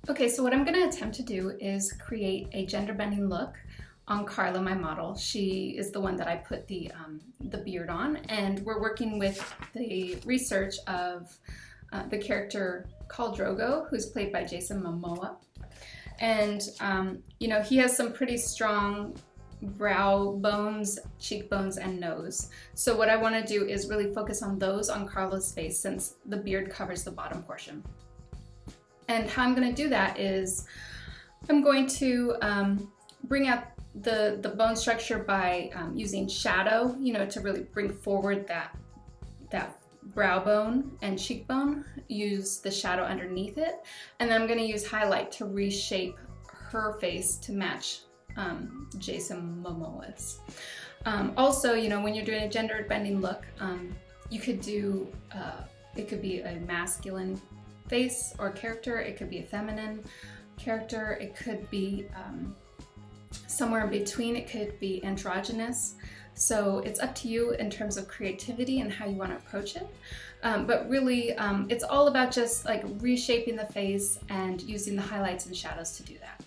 Okay, so what I'm going to attempt to do is create a gender-bending look on Carla, my model. She is the one that I put the beard on, and we're working with the research of the character Khal Drogo, who's played by Jason Momoa. And, he has some pretty strong brow bones, cheekbones, and nose. So what I want to do is really focus on those on Carla's face since the beard covers the bottom portion. And how I'm going to do that is I'm going to bring out the bone structure by using shadow, to really bring forward that brow bone and cheekbone. Use the shadow underneath it, and then I'm going to use highlight to reshape her face to match Jason Momoa's. Also, when you're doing a gender bending look, you could do it could be a masculine face or character, it could be a feminine character, it could be somewhere in between, it could be androgynous. So it's up to you in terms of creativity and how you want to approach it. But really, it's all about just like reshaping the face and using the highlights and shadows to do that.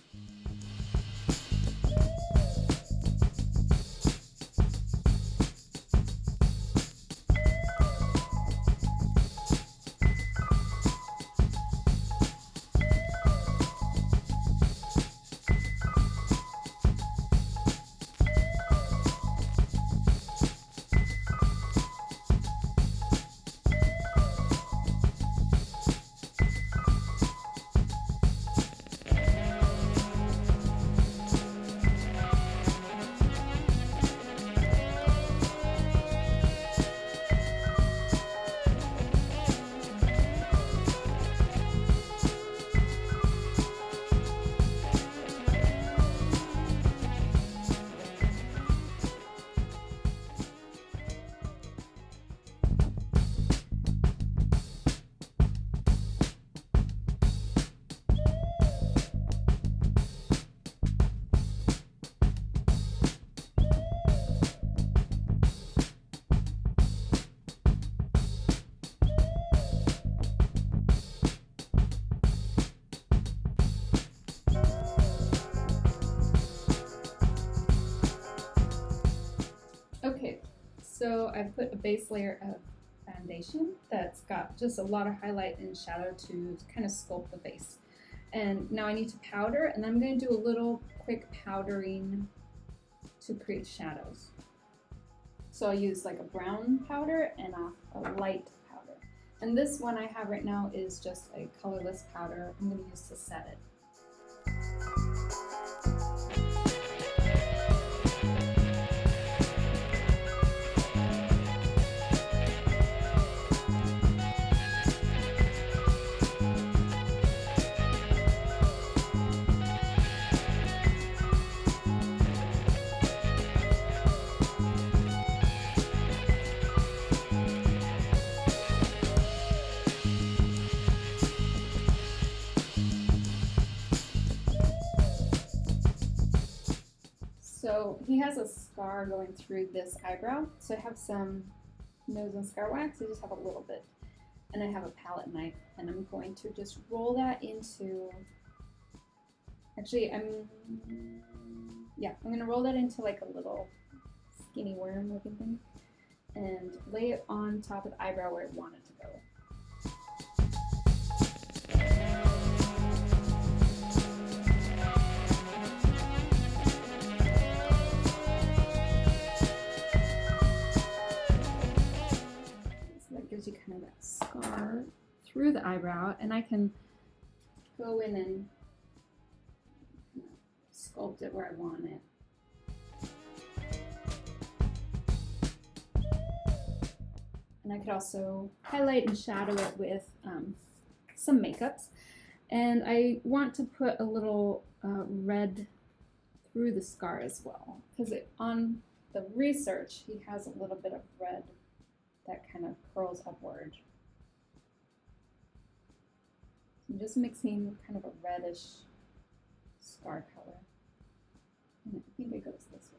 Okay, so I've put a base layer of foundation that's got just a lot of highlight and shadow to kind of sculpt the face. And now I need to powder, and I'm going to do a little quick powdering to create shadows. So I'll use like a brown powder and a light powder. And this one I have right now is just a colorless powder I'm going to use to set it. So he has a scar going through this eyebrow. So I have some nose and scar wax. I just have a little bit. And I have a palette knife. And I'm going to just roll that into... Actually, I'm going to roll that into like a little skinny worm looking thing. And lay it on top of the eyebrow where I want it to go. Gives you kind of that scar through the eyebrow, and I can go in and sculpt it where I want it. And I could also highlight and shadow it with some makeups. And I want to put a little red through the scar as well, because on the research he has a little bit of red that kind of curls upward. So I'm just mixing kind of a reddish scar color. And I think it goes this way.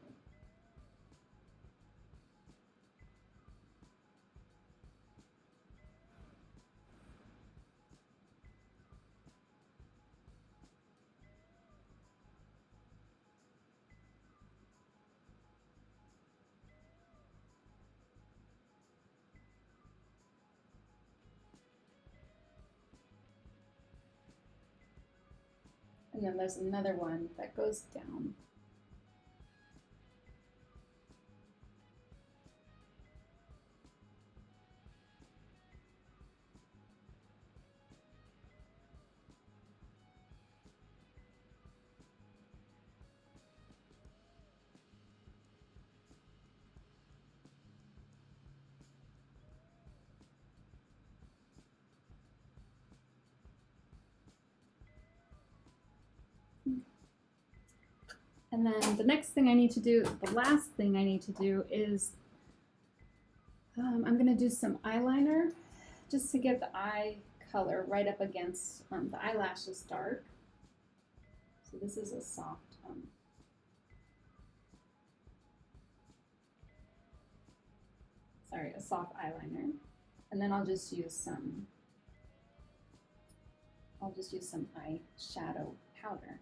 And then there's another one that goes down. And then the next thing I need to do, the last thing I need to do is I'm going to do some eyeliner just to get the eye color right up against the eyelashes dark. So this is a soft a soft eyeliner. And then I'll just use some eyeshadow powder.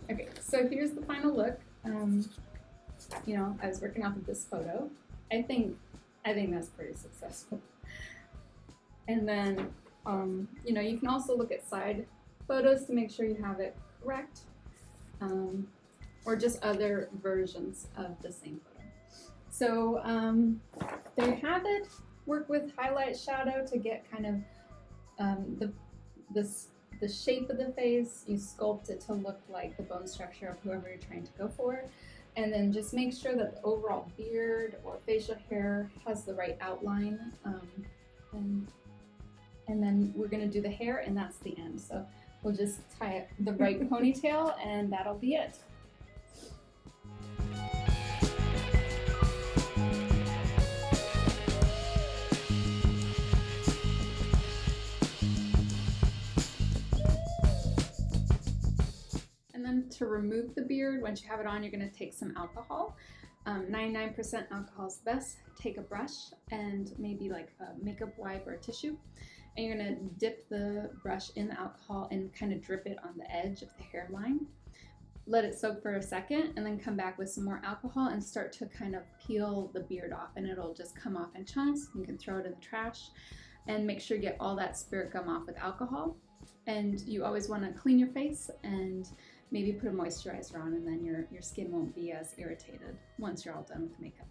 Okay, so here's the final look. You know, I was working off of this photo. I think that's pretty successful. And then, you know, you can also look at side photos to make sure you have it correct, or just other versions of the same photo. So there you have it. Work with highlight shadow to get kind of the shape of the face. You sculpt it to look like the bone structure of whoever you're trying to go for. And then just make sure that the overall beard or facial hair has the right outline. And then we're gonna do the hair, and that's the end. So we'll just tie it the right ponytail, and that'll be it. And then to remove the beard, once you have it on, you're going to take some alcohol. 99% alcohol is best. Take a brush and maybe like a makeup wipe or a tissue, and you're going to dip the brush in the alcohol and kind of drip it on the edge of the hairline. Let it soak for a second, and then come back with some more alcohol and start to kind of peel the beard off, and it'll just come off in chunks. You can throw it in the trash, and make sure you get all that spirit gum off with alcohol. And you always want to clean your face and maybe put a moisturizer on, and then your skin won't be as irritated once you're all done with makeup.